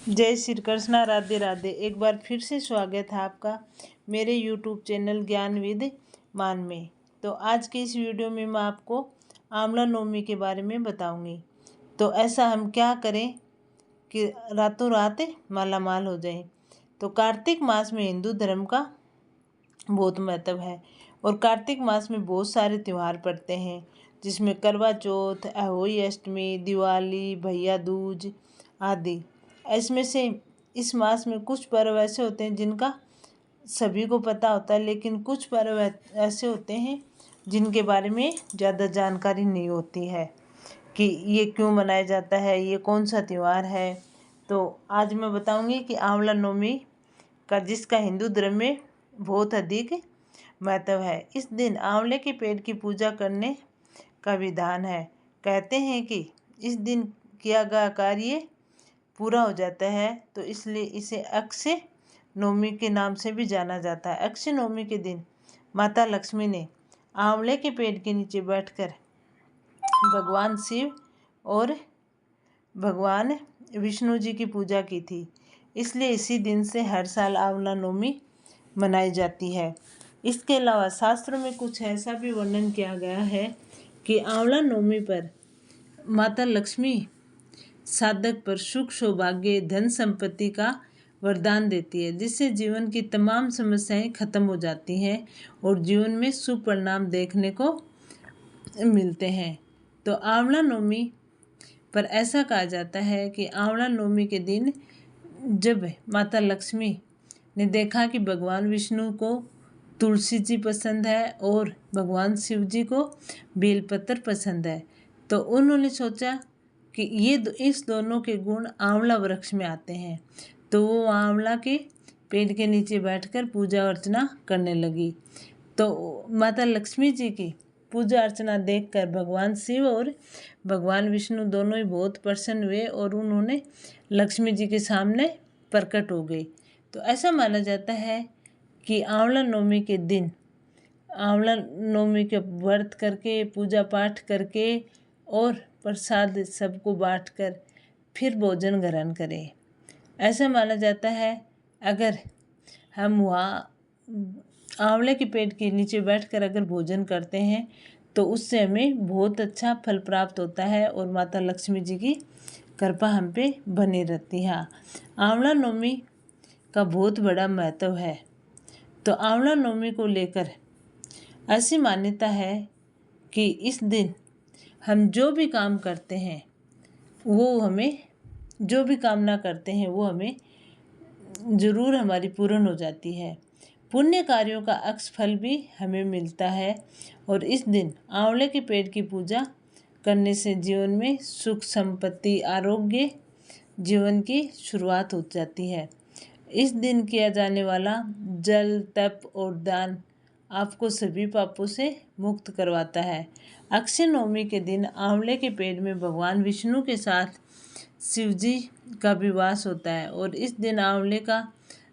जय श्री कृष्णा, राधे राधे। एक बार फिर से स्वागत है आपका मेरे यूट्यूब चैनल ज्ञान विद मान में। तो आज के इस वीडियो में मैं आपको आंवला नवमी के बारे में बताऊंगी। तो ऐसा हम क्या करें कि रातों रात माला माल हो जाएं। तो कार्तिक मास में हिंदू धर्म का बहुत महत्व है और कार्तिक मास में बहुत सारे त्यौहार पड़ते हैं, जिसमें करवा चौथ, अहोई अष्टमी, दिवाली, भैया दूज आदि। इसमें से इस मास में कुछ पर्व ऐसे होते हैं जिनका सभी को पता होता है, लेकिन कुछ पर्व ऐसे होते हैं जिनके बारे में ज़्यादा जानकारी नहीं होती है कि ये क्यों मनाया जाता है, ये कौन सा त्यौहार है। तो आज मैं बताऊंगी कि आंवला नवमी का, जिसका हिंदू धर्म में बहुत अधिक महत्व है। इस दिन आंवले के पेड़ की पूजा करने का विधान है। कहते हैं कि इस दिन किया गया कार्य पूरा हो जाता है, तो इसलिए इसे अक्षय नवमी के नाम से भी जाना जाता है। अक्षय नवमी के दिन माता लक्ष्मी ने आंवले के पेड़ के नीचे बैठकर भगवान शिव और भगवान विष्णु जी की पूजा की थी। इसलिए इसी दिन से हर साल आंवला नवमी मनाई जाती है। इसके अलावा शास्त्रों में कुछ ऐसा भी वर्णन किया गया है कि आंवला नवमी पर माता लक्ष्मी साधक पर सुख, सौभाग्य, धन संपत्ति का वरदान देती है, जिससे जीवन की तमाम समस्याएं खत्म हो जाती हैं और जीवन में शुभ परिणाम देखने को मिलते हैं। तो आंवला नवमी पर ऐसा कहा जाता है कि आंवला नवमी के दिन जब माता लक्ष्मी ने देखा कि भगवान विष्णु को तुलसी जी पसंद है और भगवान शिव जी को बेलपत्र पसंद है, तो उन्होंने सोचा कि इस दोनों के गुण आंवला वृक्ष में आते हैं। तो वो आंवला के पेड़ के नीचे बैठकर पूजा अर्चना करने लगी। तो माता लक्ष्मी जी की पूजा अर्चना देखकर भगवान शिव और भगवान विष्णु दोनों ही बहुत प्रसन्न हुए और उन्होंने लक्ष्मी जी के सामने प्रकट हो गई। तो ऐसा माना जाता है कि आंवला नवमी के दिन आंवला नवमी के व्रत करके, पूजा पाठ करके और प्रसाद सबको बांटकर फिर भोजन ग्रहण करें। ऐसा माना जाता है अगर हम वहाँ आंवले के पेड़ के नीचे बैठकर अगर भोजन करते हैं तो उससे हमें बहुत अच्छा फल प्राप्त होता है और माता लक्ष्मी जी की कृपा हम पे बनी रहती है। आंवला नवमी का बहुत बड़ा महत्व है। तो आंवला नवमी को लेकर ऐसी मान्यता है कि इस दिन हम जो भी काम करते हैं वो हमें, जो भी कामना करते हैं वो हमें ज़रूर हमारी पूर्ण हो जाती है। पुण्य कार्यों का अक्ष फल भी हमें मिलता है और इस दिन आंवले के पेड़ की पूजा करने से जीवन में सुख, संपत्ति, आरोग्य, जीवन की शुरुआत हो जाती है। इस दिन किया जाने वाला जल, तप और दान आपको सभी पापों से मुक्त करवाता है। अक्षय नवमी के दिन आंवले के पेड़ में भगवान विष्णु के साथ शिव जी का भी वास होता है और इस दिन आंवले का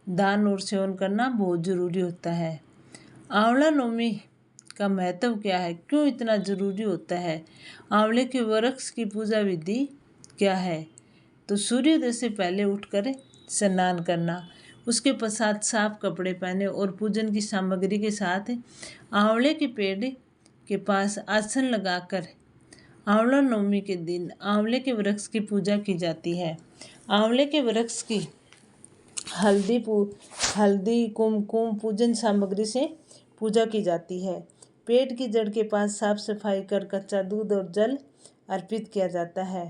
दान और सेवन करना बहुत ज़रूरी होता है। आंवला नवमी का महत्व क्या है, क्यों इतना ज़रूरी होता है, आंवले के वृक्ष की पूजा विधि क्या है? तो सूर्योदय से पहले उठकर स्नान करना, उसके पश्चात साफ कपड़े पहने और पूजन की सामग्री के साथ आंवले के पेड़ के पास आसन लगाकर आंवला नवमी के दिन आंवले के वृक्ष की पूजा की जाती है। आंवले के वृक्ष की हल्दी, कुमकुम पूजन सामग्री से पूजा की जाती है। पेड़ की जड़ के पास साफ सफाई कर कच्चा दूध और जल अर्पित किया जाता है।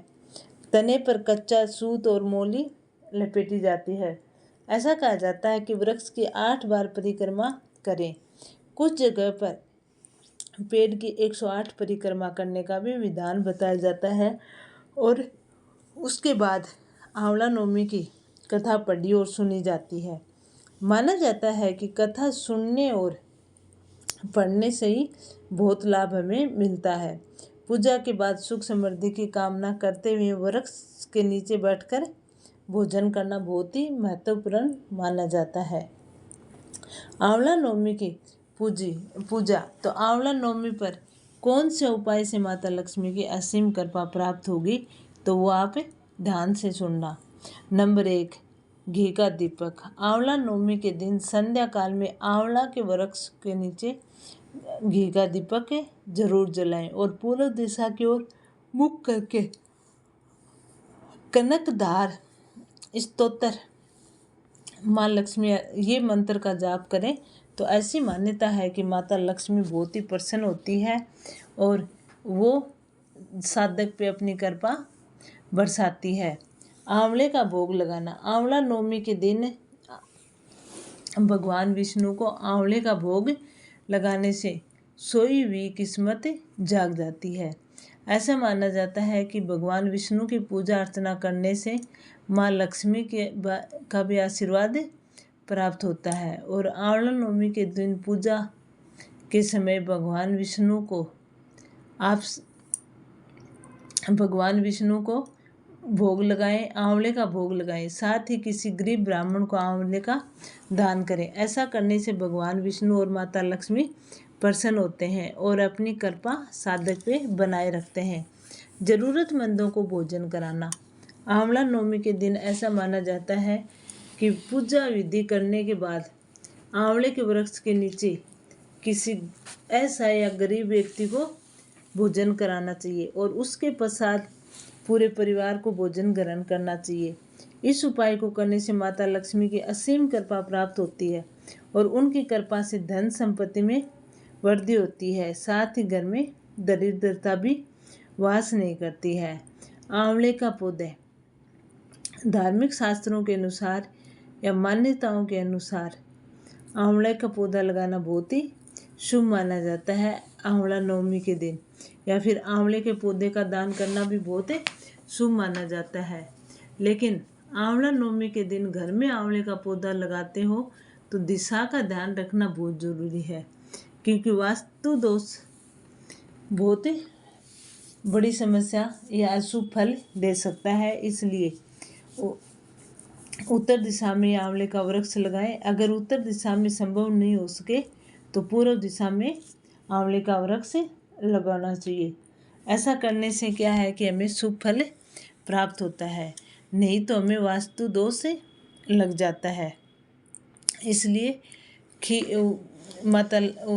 तने पर कच्चा सूत और मोली लपेटी जाती है। ऐसा कहा जाता है कि वृक्ष की 8 बार परिक्रमा करें। कुछ जगह पर पेड़ की 108 परिक्रमा करने का भी विधान बताया जाता है और उसके बाद आंवला नवमी की कथा पढ़ी और सुनी जाती है। माना जाता है कि कथा सुनने और पढ़ने से ही बहुत लाभ हमें मिलता है। पूजा के बाद सुख समृद्धि की कामना करते हुए वृक्ष के नीचे बैठकर भोजन करना बहुत ही महत्वपूर्ण माना जाता है। आंवला नवमी की पूजा। तो आंवला नवमी पर कौन से उपाय से माता लक्ष्मी की असीम कृपा प्राप्त होगी, तो वो आप ध्यान से सुनना। नंबर 1, घी का दीपक। आंवला नवमी के दिन संध्या काल में आंवला के वृक्ष के नीचे घी का दीपक जरूर जलाएं और पूर्व दिशा की ओर मुख करके कनकधार स्तोत्र माँ लक्ष्मी ये मंत्र का जाप करें तो ऐसी मान्यता है कि माता लक्ष्मी बहुत ही प्रसन्न होती है और वो साधक पे अपनी कृपा बरसाती है। आंवले का भोग लगाना। आंवला नवमी के दिन भगवान विष्णु को आंवले का भोग लगाने से सोई हुई किस्मत जाग जाती है। ऐसा माना जाता है कि भगवान विष्णु की पूजा अर्चना करने से माँ लक्ष्मी का भी आशीर्वाद प्राप्त होता है और आंवला नवमी के दिन पूजा के समय भगवान विष्णु को भोग लगाएं, आंवले का भोग लगाएं। साथ ही किसी गरीब ब्राह्मण को आंवले का दान करें। ऐसा करने से भगवान विष्णु और माता लक्ष्मी प्रसन्न होते हैं और अपनी कृपा साधक पे बनाए रखते हैं। जरूरतमंदों को भोजन कराना। आंवला नवमी के दिन ऐसा माना जाता है कि पूजा विधि करने के बाद आंवले के वृक्ष के नीचे किसी ऐसा या गरीब व्यक्ति को भोजन कराना चाहिए और उसके पश्चात पूरे परिवार को भोजन ग्रहण करना चाहिए। इस उपाय को करने से माता लक्ष्मी की असीम कृपा प्राप्त होती है और उनकी कृपा से धन संपत्ति में वृद्धि होती है। साथ ही घर में दरिद्रता भी वास नहीं करती है। आंवले का पौधा। धार्मिक शास्त्रों के अनुसार या मान्यताओं के अनुसार आंवले का पौधा लगाना बहुत ही शुभ माना जाता है। आंवला नवमी के दिन या फिर आंवले के पौधे का दान करना भी बहुत शुभ माना जाता है। लेकिन आंवला नवमी के दिन घर में आंवले का पौधा लगाते हो तो दिशा का ध्यान रखना बहुत जरूरी है, क्योंकि वास्तु दोष बहुत बड़ी समस्या या अशुभ फल दे सकता है। इसलिए उत्तर दिशा में आंवले का वृक्ष लगाएं। अगर उत्तर दिशा में संभव नहीं हो सके तो पूर्व दिशा में आंवले का वृक्ष लगाना चाहिए। ऐसा करने से क्या है कि हमें शुभ फल प्राप्त होता है, नहीं तो हमें वास्तु दोष लग जाता है। इसलिए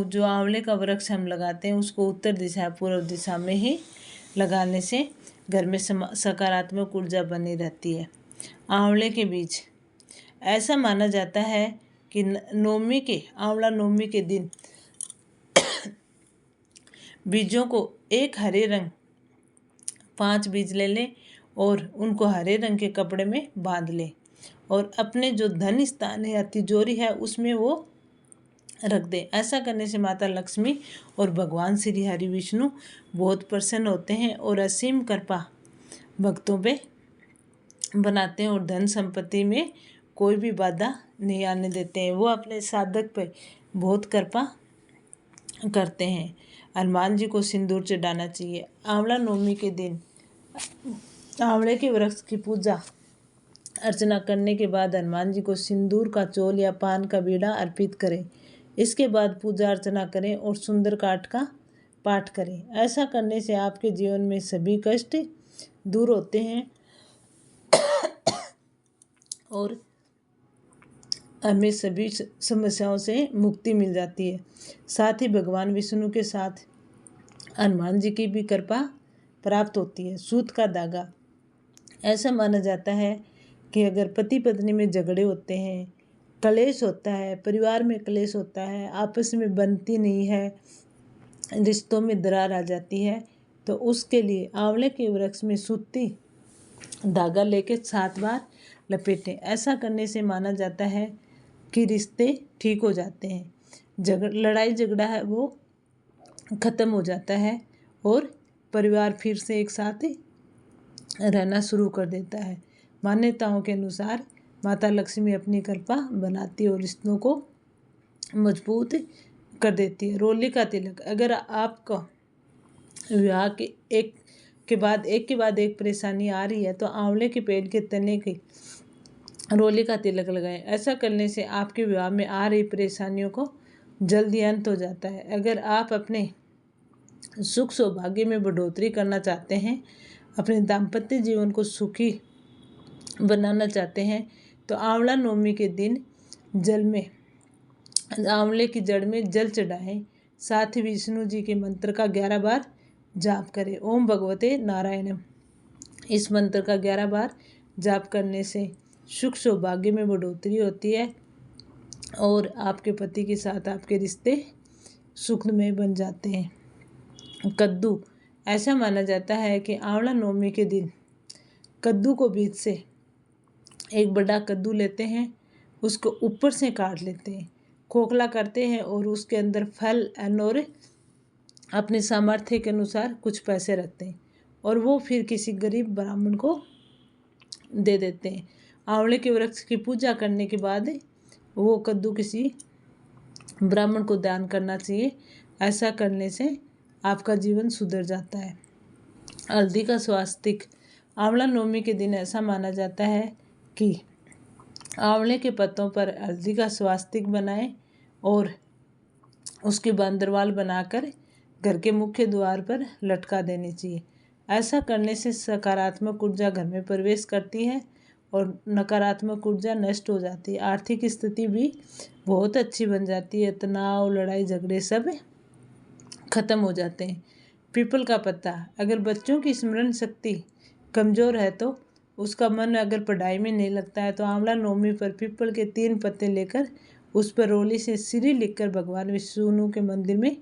जो आंवले का वृक्ष हम लगाते हैं उसको उत्तर दिशा पूर्व दिशा में ही लगाने से घर में सकारात्मक ऊर्जा बनी रहती है। आंवले के बीज। ऐसा माना जाता है कि आंवला नवमी के दिन बीजों को एक हरे रंग 5 बीज ले लें और उनको हरे रंग के कपड़े में बांध लें और अपने जो धन स्थान है या तिजोरी है उसमें वो रख दें। ऐसा करने से माता लक्ष्मी और भगवान श्री हरि विष्णु बहुत प्रसन्न होते हैं और असीम कृपा भक्तों पे बनाते हैं और धन संपत्ति में कोई भी बाधा नहीं आने देते हैं। वो अपने साधक पे बहुत कृपा करते हैं। हनुमान जी को सिंदूर चढ़ाना चाहिए। आंवला नवमी के दिन आंवले के वृक्ष की पूजा अर्चना करने के बाद हनुमान जी को सिंदूर का चोल या पान का बीड़ा अर्पित करें। इसके बाद पूजा अर्चना करें और सुंदरकांड का पाठ करें। ऐसा करने से आपके जीवन में सभी कष्ट दूर होते हैं और हमें सभी समस्याओं से मुक्ति मिल जाती है। साथ ही भगवान विष्णु के साथ हनुमान जी की भी कृपा प्राप्त होती है। सूत का धागा। ऐसा माना जाता है कि अगर पति पत्नी में झगड़े होते हैं, कलेश होता है, परिवार में कलेश होता है, आपस में बनती नहीं है, रिश्तों में दरार आ जाती है, तो उसके लिए आंवले के वृक्ष में सूती धागा लेके 7 बार लपेटें। ऐसा करने से माना जाता है कि रिश्ते ठीक हो जाते हैं, लड़ाई झगड़ा है वो ख़त्म हो जाता है और परिवार फिर से एक साथ रहना शुरू कर देता है। मान्यताओं के अनुसार माता लक्ष्मी अपनी कृपा बनाती है और रिश्तों को मजबूत कर देती है। रोली का तिलक। अगर आपका विवाह के एक के बाद एक परेशानी आ रही है तो आंवले के पेड़ के तने के रोली का तिलक लगाएं। ऐसा करने से आपके विवाह में आ रही परेशानियों को जल्दी अंत हो जाता है। अगर आप अपने सुख सौभाग्य में बढ़ोतरी करना चाहते हैं, अपने दाम्पत्य जीवन को सुखी बनाना चाहते हैं तो आंवला नवमी के दिन जल में आंवले की जड़ में जल चढ़ाएं। साथ ही विष्णु जी के मंत्र का 11 बार जाप करें। ओम भगवते नारायणम। इस मंत्र का 11 बार जाप करने से सुख सौभाग्य में बढ़ोतरी होती है और आपके पति के साथ आपके रिश्ते सुखमय बन जाते हैं। कद्दू, ऐसा माना जाता है कि आंवला नवमी के दिन कद्दू को बीज से एक बड़ा कद्दू लेते हैं, उसको ऊपर से काट लेते हैं, खोखला करते हैं और उसके अंदर फल अन्न और अपने सामर्थ्य के अनुसार कुछ पैसे रखते हैं और वो फिर किसी गरीब ब्राह्मण को दे देते हैं। आंवले के वृक्ष की पूजा करने के बाद वो कद्दू किसी ब्राह्मण को दान करना चाहिए। ऐसा करने से आपका जीवन सुधर जाता है। हल्दी का स्वास्तिक, आंवला नवमी के दिन ऐसा माना जाता है कि आंवले के पत्तों पर हल्दी का स्वास्तिक बनाएं और उसकी बंदरवाल बनाकर घर के मुख्य द्वार पर लटका देनी चाहिए। ऐसा करने से सकारात्मक ऊर्जा घर में प्रवेश करती है और नकारात्मक ऊर्जा नष्ट हो जाती है। आर्थिक स्थिति भी बहुत अच्छी बन जाती है। तनाव, लड़ाई झगड़े सब खत्म हो जाते हैं। पीपल का पत्ता, अगर बच्चों की स्मरण शक्ति कमज़ोर है तो उसका मन अगर पढ़ाई में नहीं लगता है तो आंवला नवमी पर पीपल के 3 पत्ते लेकर उस पर रोली से श्री लिखकर भगवान विष्णु के मंदिर में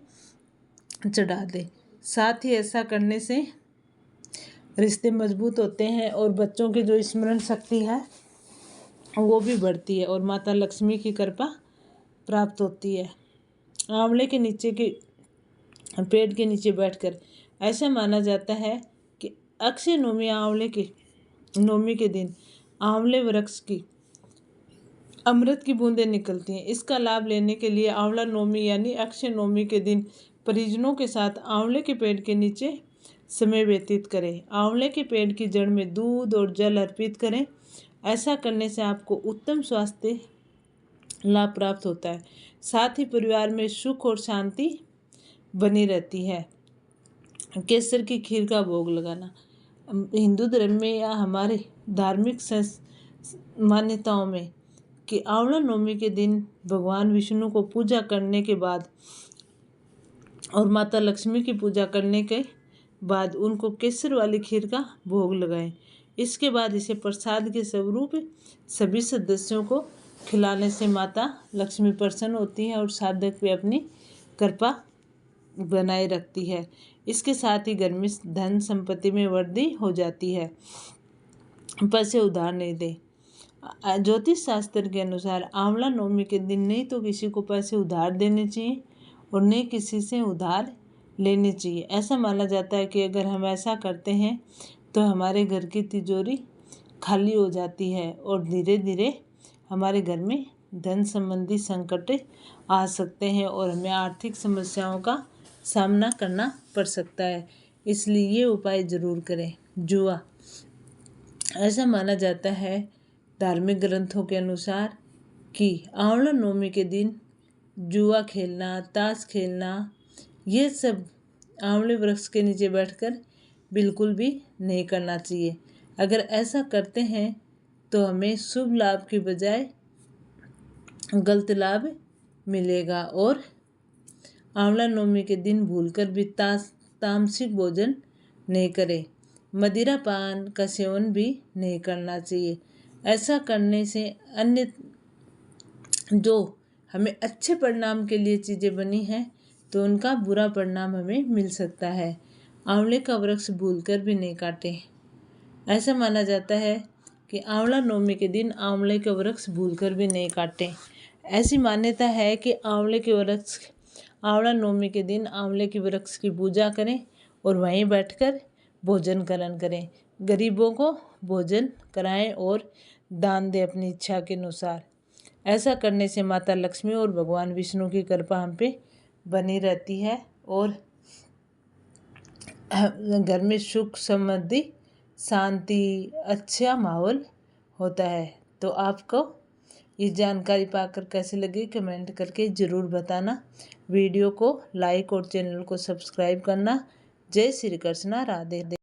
चढ़ा दे। साथ ही ऐसा करने से रिश्ते मजबूत होते हैं और बच्चों की जो स्मरण शक्ति है वो भी बढ़ती है और माता लक्ष्मी की कृपा प्राप्त होती है। आंवले के नीचे के पेड़ के नीचे बैठकर ऐसा माना जाता है कि अक्षय नवमी आंवले की नवमी के दिन आंवले वृक्ष की अमृत की बूंदें निकलती हैं। इसका लाभ लेने के लिए आंवला नवमी यानी अक्षय नवमी के दिन परिजनों के साथ आंवले के पेड़ के नीचे समय व्यतीत करें। आंवले के पेड़ की जड़ में दूध और जल अर्पित करें। ऐसा करने से आपको उत्तम स्वास्थ्य लाभ प्राप्त होता है। साथ ही परिवार में सुख और शांति बनी रहती है। केसर की खीर का भोग लगाना, हिंदू धर्म में या हमारे धार्मिक मान्यताओं में कि आंवला नवमी के दिन भगवान विष्णु को पूजा करने के बाद और माता लक्ष्मी की पूजा करने के बाद उनको केसर वाली खीर का भोग लगाएं। इसके बाद इसे प्रसाद के स्वरूप सभी सदस्यों को खिलाने से माता लक्ष्मी प्रसन्न होती है और साधक पे अपनी कृपा बनाए रखती है। इसके साथ ही घर में धन संपत्ति में वृद्धि हो जाती है। पैसे उधार नहीं दे। ज्योतिष शास्त्र के अनुसार आंवला नवमी के दिन नहीं तो किसी को पैसे उधार देने चाहिए और नहीं किसी से उधार लेने चाहिए। ऐसा माना जाता है कि अगर हम ऐसा करते हैं तो हमारे घर की तिजोरी खाली हो जाती है और धीरे धीरे हमारे घर में धन संबंधी संकट आ सकते हैं और हमें आर्थिक समस्याओं का सामना करना पड़ सकता है। इसलिए ये उपाय ज़रूर करें। जुआ, ऐसा माना जाता है धार्मिक ग्रंथों के अनुसार कि आंवला नवमी के दिन जुआ खेलना, ताश खेलना, ये सब आंवले वृक्ष के नीचे बैठकर बिल्कुल भी नहीं करना चाहिए। अगर ऐसा करते हैं तो हमें शुभ लाभ की बजाय गलत लाभ मिलेगा। और आंवला नवमी के दिन भूलकर भी तामसिक भोजन नहीं करें। मदिरा पान का सेवन भी नहीं करना चाहिए। ऐसा करने से अन्य जो हमें अच्छे परिणाम के लिए चीज़ें बनी हैं तो उनका बुरा परिणाम हमें मिल सकता है। आंवले का वृक्ष भूलकर भी नहीं काटें। ऐसा माना जाता है कि आंवला नवमी के दिन आंवले के वृक्ष भूलकर भी नहीं काटें। ऐसी मान्यता है कि आंवला नवमी के दिन आंवले के वृक्ष की पूजा करें और वहीं बैठकर भोजन ग्रहण करें। गरीबों को भोजन कराएं और दान दें अपनी इच्छा के अनुसार। ऐसा करने से माता लक्ष्मी और भगवान विष्णु की कृपा हम पे बनी रहती है और घर में सुख समृद्धि शांति अच्छा माहौल होता है। तो आपको ये जानकारी पाकर कैसे लगी कमेंट करके ज़रूर बताना। वीडियो को लाइक और चैनल को सब्सक्राइब करना। जय श्री कृष्णा, राधे।